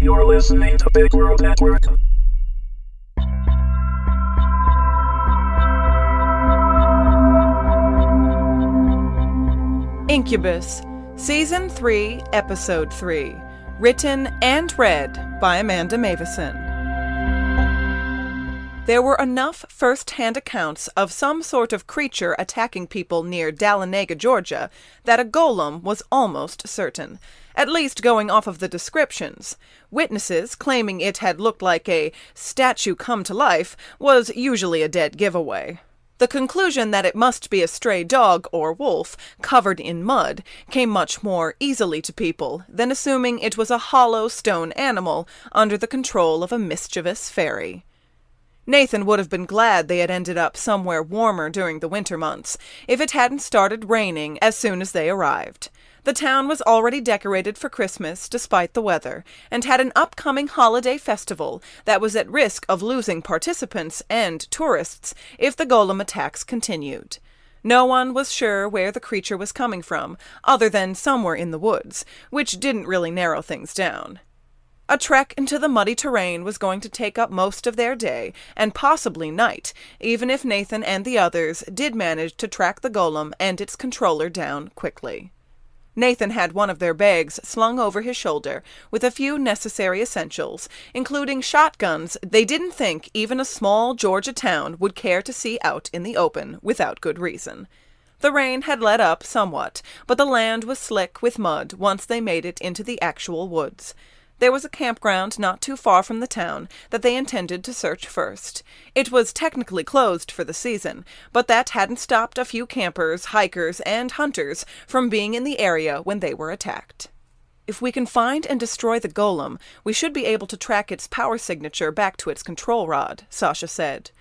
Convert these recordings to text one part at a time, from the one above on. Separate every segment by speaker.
Speaker 1: You're listening to Big World Network.
Speaker 2: Incubus, Season 3, Episode 3. Written and read by Amanda Meuwissen. There were enough first-hand accounts of some sort of creature attacking people near Dahlonega, Georgia, that a golem was almost certain, at least going off of the descriptions. Witnesses claiming it had looked like a statue come to life was usually a dead giveaway. The conclusion that it must be a stray dog or wolf covered in mud came much more easily to people than assuming it was a hollow stone animal under the control of a mischievous fairy. Nathan would have been glad they had ended up somewhere warmer during the winter months if it hadn't started raining as soon as they arrived. The town was already decorated for Christmas despite the weather, and had an upcoming holiday festival that was at risk of losing participants and tourists if the golem attacks continued. No one was sure where the creature was coming from, other than somewhere in the woods, which didn't really narrow things down. A trek into the muddy terrain was going to take up most of their day, and possibly night, even if Nathan and the others did manage to track the golem and its controller down quickly. Nathan had one of their bags slung over his shoulder with a few necessary essentials, including shotguns they didn't think even a small Georgia town would care to see out in the open without good reason. The rain had let up somewhat, but the land was slick with mud once they made it into the actual woods. There was a campground not too far from the town that they intended to search first. It was technically closed for the season, but that hadn't stopped a few campers, hikers, and hunters from being in the area when they were attacked. If we can find and destroy the golem, we should be able to track its power signature back to its control rod, Sasha said.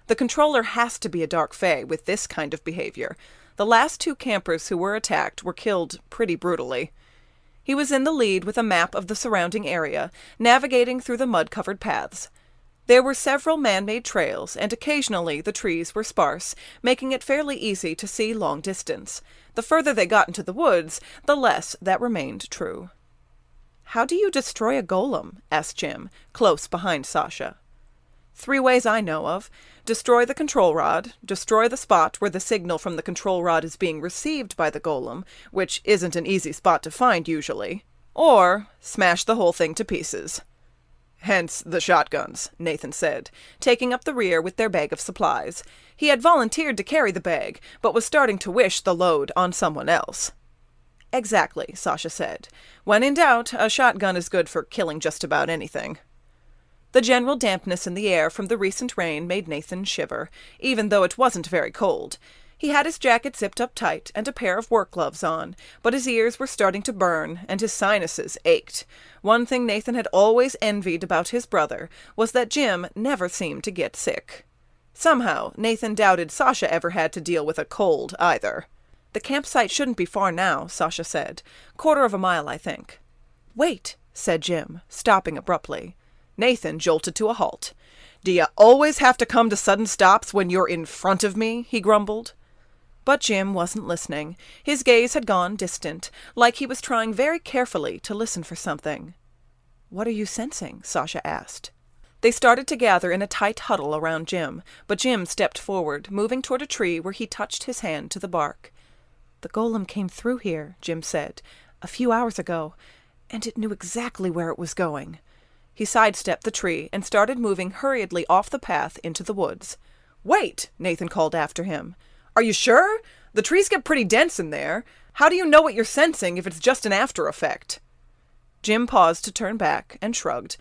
Speaker 2: The controller has to be a dark fae with this kind of behavior. The last 2 campers who were attacked were killed pretty brutally. He was in the lead with a map of the surrounding area, navigating through the mud-covered paths. There were several man-made trails, and occasionally the trees were sparse, making it fairly easy to see long distance. The further they got into the woods, the less that remained true. "How do you destroy a golem?" asked Jim, close behind Sasha. 3 ways I know of. Destroy the control rod, destroy the spot where the signal from the control rod is being received by the golem, which isn't an easy spot to find usually, or smash the whole thing to pieces. "Hence the shotguns," Nathan said, taking up the rear with their bag of supplies. He had volunteered to carry the bag, but was starting to wish the load on someone else. "Exactly," Sasha said. "When in doubt, a shotgun is good for killing just about anything." The general dampness in the air from the recent rain made Nathan shiver, even though it wasn't very cold. He had his jacket zipped up tight and a pair of work gloves on, but his ears were starting to burn and his sinuses ached. One thing Nathan had always envied about his brother was that Jim never seemed to get sick. Somehow, Nathan doubted Sasha ever had to deal with a cold either. "The campsite shouldn't be far now," Sasha said. "Quarter of a mile, I think." "Wait," said Jim, stopping abruptly. Nathan jolted to a halt. "Do you always have to come to sudden stops when you're in front of me?" he grumbled. But Jim wasn't listening. His gaze had gone distant, like he was trying very carefully to listen for something. "What are you sensing?" Sasha asked. They started to gather in a tight huddle around Jim, but Jim stepped forward, moving toward a tree where he touched his hand to the bark. "The golem came through here," Jim said, "a few hours ago, and it knew exactly where it was going." He sidestepped the tree and started moving hurriedly off the path into the woods. "Wait!" Nathan called after him. "Are you sure? The trees get pretty dense in there. How do you know what you're sensing if it's just an after effect?" Jim paused to turn back and shrugged.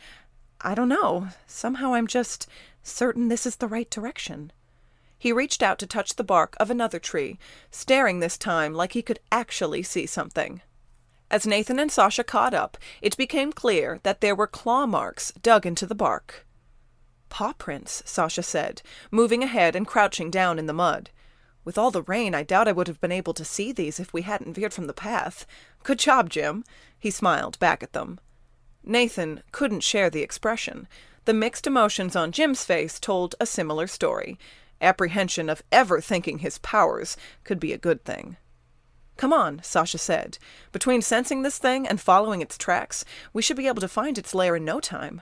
Speaker 2: "I don't know. Somehow I'm just certain this is the right direction." He reached out to touch the bark of another tree, staring this time like he could actually see something. As Nathan and Sasha caught up, it became clear that there were claw marks dug into the bark. "Paw prints," Sasha said, moving ahead and crouching down in the mud. "With all the rain, I doubt I would have been able to see these if we hadn't veered from the path. Good job, Jim." He smiled back at them. Nathan couldn't share the expression. The mixed emotions on Jim's face told a similar story. Apprehension of ever thinking his powers could be a good thing. "Come on," Sasha said. "Between sensing this thing and following its tracks, we should be able to find its lair in no time."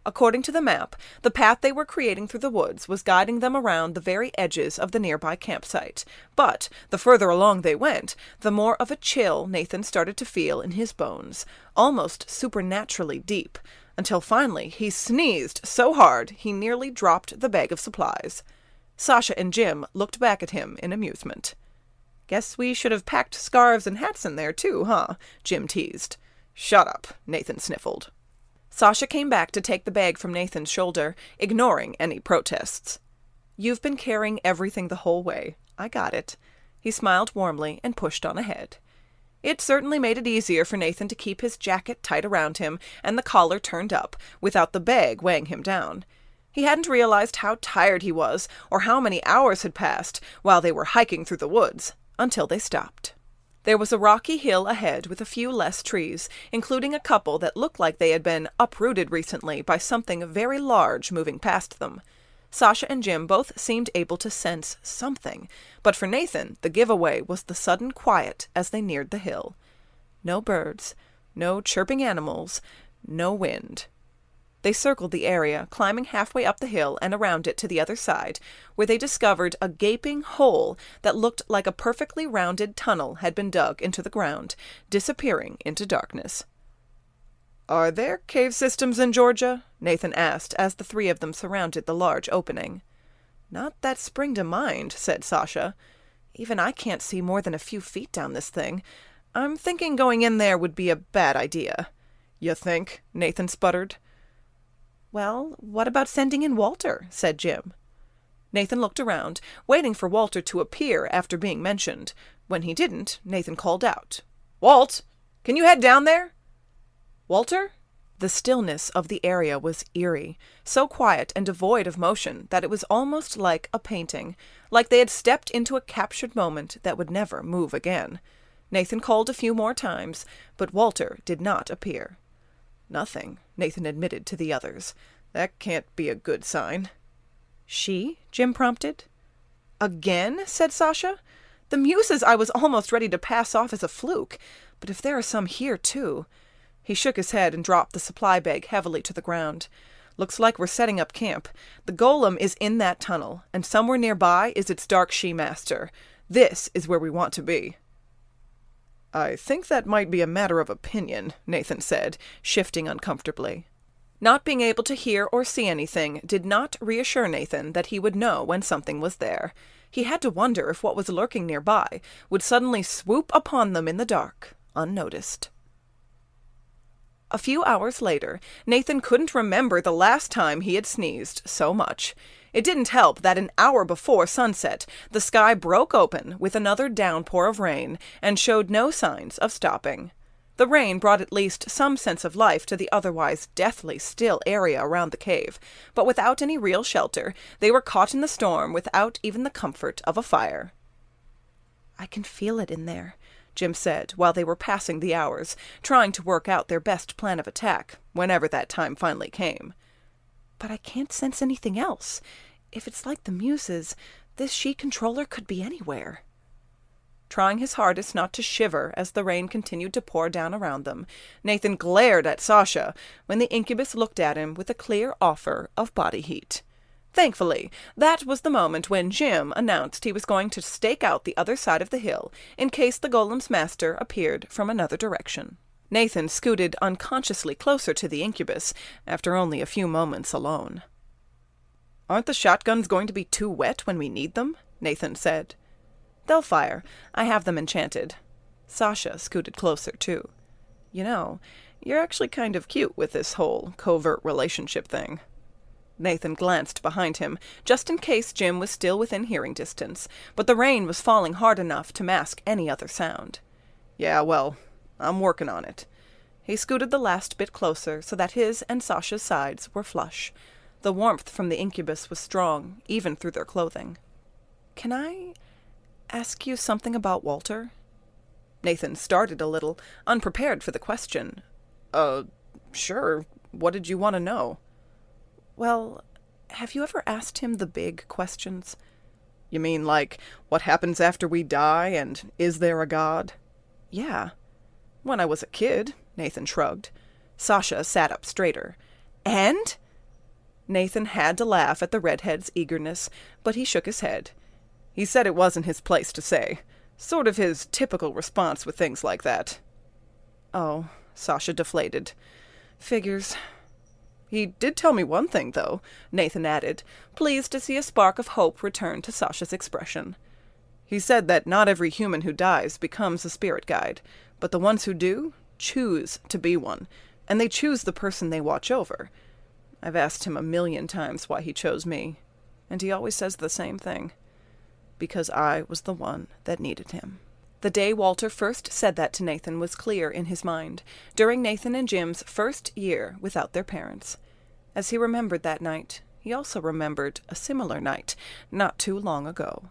Speaker 2: According to the map, the path they were creating through the woods was guiding them around the very edges of the nearby campsite. But the further along they went, the more of a chill Nathan started to feel in his bones, almost supernaturally deep, until finally he sneezed so hard he nearly dropped the bag of supplies. Sasha and Jim looked back at him in amusement. "Guess we should have packed scarves and hats in there too, huh?" Jim teased. "Shut up," Nathan sniffled. Sasha came back to take the bag from Nathan's shoulder, ignoring any protests. "You've been carrying everything the whole way. I got it." He smiled warmly and pushed on ahead. It certainly made it easier for Nathan to keep his jacket tight around him and the collar turned up, without the bag weighing him down. He hadn't realized how tired he was, or how many hours had passed while they were hiking through the woods, until they stopped. There was a rocky hill ahead with a few less trees, including a couple that looked like they had been uprooted recently by something very large moving past them. Sasha and Jim both seemed able to sense something, but for Nathan, the giveaway was the sudden quiet as they neared the hill. No birds, no chirping animals, no wind. They circled the area, climbing halfway up the hill and around it to the other side, where they discovered a gaping hole that looked like a perfectly rounded tunnel had been dug into the ground, disappearing into darkness. "Are there cave systems in Georgia?" Nathan asked as the three of them surrounded the large opening. "Not that spring to mind," said Sasha. "Even I can't see more than a few feet down this thing. I'm thinking going in there would be a bad idea." "You think?" Nathan sputtered. "Well, what about sending in Walter?" said Jim. Nathan looked around, waiting for Walter to appear after being mentioned. When he didn't, Nathan called out, "Walt, can you head down there?" "Walter?" The stillness of the area was eerie, so quiet and devoid of motion that it was almost like a painting, like they had stepped into a captured moment that would never move again. Nathan called a few more times, but Walter did not appear. "Nothing," Nathan admitted to the others. "That can't be a good sign." "She?" Jim prompted. "Again?" said Sasha. "The Meuwissen I was almost ready to pass off as a fluke, but if there are some here too." He shook his head and dropped the supply bag heavily to the ground. "Looks like we're setting up camp. The golem is in that tunnel, and somewhere nearby is its dark she-master. This is where we want to be." "I think that might be a matter of opinion," Nathan said, shifting uncomfortably. Not being able to hear or see anything did not reassure Nathan that he would know when something was there. He had to wonder if what was lurking nearby would suddenly swoop upon them in the dark, unnoticed. A few hours later, Nathan couldn't remember the last time he had sneezed so much. It didn't help that an hour before sunset, the sky broke open with another downpour of rain and showed no signs of stopping. The rain brought at least some sense of life to the otherwise deathly still area around the cave, but without any real shelter, they were caught in the storm without even the comfort of a fire. "I can feel it in there," Jim said while they were passing the hours, trying to work out their best plan of attack, whenever that time finally came. "But I can't sense anything else. If it's like the Muses, this she-controller could be anywhere." Trying his hardest not to shiver as the rain continued to pour down around them, Nathan glared at Sasha when the Incubus looked at him with a clear offer of body heat. Thankfully, that was the moment when Jim announced he was going to stake out the other side of the hill in case the golem's master appeared from another direction. Nathan scooted unconsciously closer to the Incubus after only a few moments alone. "Aren't the shotguns going to be too wet when we need them?" Nathan said. "They'll fire. I have them enchanted." Sasha scooted closer, too. "You know, you're actually kind of cute with this whole covert relationship thing." Nathan glanced behind him, just in case Jim was still within hearing distance, but the rain was falling hard enough to mask any other sound. "Yeah, well, I'm working on it." He scooted the last bit closer so that his and Sasha's sides were flush. The warmth from the Incubus was strong, even through their clothing. "Can I ask you something about Walter?" Nathan started a little, unprepared for the question. Sure. What did you want to know?" "Well, have you ever asked him the big questions?" You mean like what happens after we die and is there a god? Yeah. When I was a kid, Nathan shrugged. Sasha sat up straighter. And? Nathan had to laugh at the redhead's eagerness, but he shook his head. He said it wasn't his place to say. Sort of his typical response with things like that. Oh, Sasha deflated. Figures. He did tell me one thing, though, Nathan added, pleased to see a spark of hope return to Sasha's expression. He said that not every human who dies becomes a spirit guide, but the ones who do choose to be one, and they choose the person they watch over. I've asked him 1,000,000 times why he chose me, and he always says the same thing. Because I was the one that needed him. The day Walter first said that to Nathan was clear in his mind, during Nathan and Jim's first year without their parents. As he remembered that night, he also remembered a similar night, not too long ago.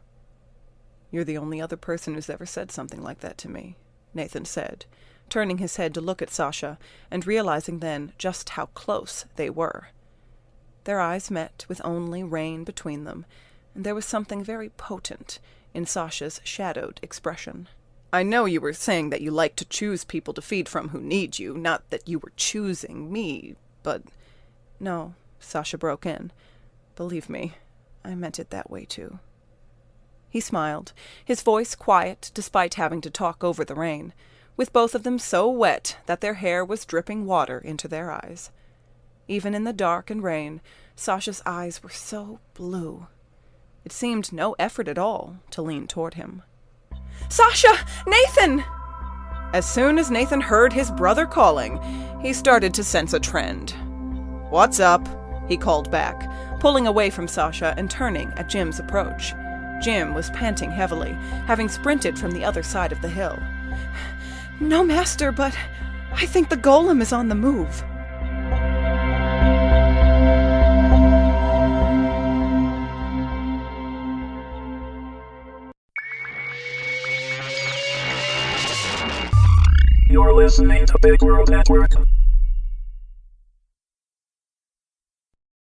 Speaker 2: You're the only other person who's ever said something like that to me, Nathan said, turning his head to look at Sasha, and realizing then just how close they were. Their eyes met with only rain between them, and there was something very potent in Sasha's shadowed expression. I know you were saying that you like to choose people to feed from who need you, not that you were choosing me, but... No, Sasha broke in. Believe me, I meant it that way too. He smiled, his voice quiet despite having to talk over the rain, with both of them so wet that their hair was dripping water into their eyes. Even in the dark and rain, Sasha's eyes were so blue. It seemed no effort at all to lean toward him. Sasha! Nathan! As soon as Nathan heard his brother calling, he started to sense a trend. What's up? He called back, pulling away from Sasha and turning at Jim's approach. Jim was panting heavily, having sprinted from the other side of the hill. No, Master, but I think the golem is on the move.
Speaker 1: You're listening to Big World Network.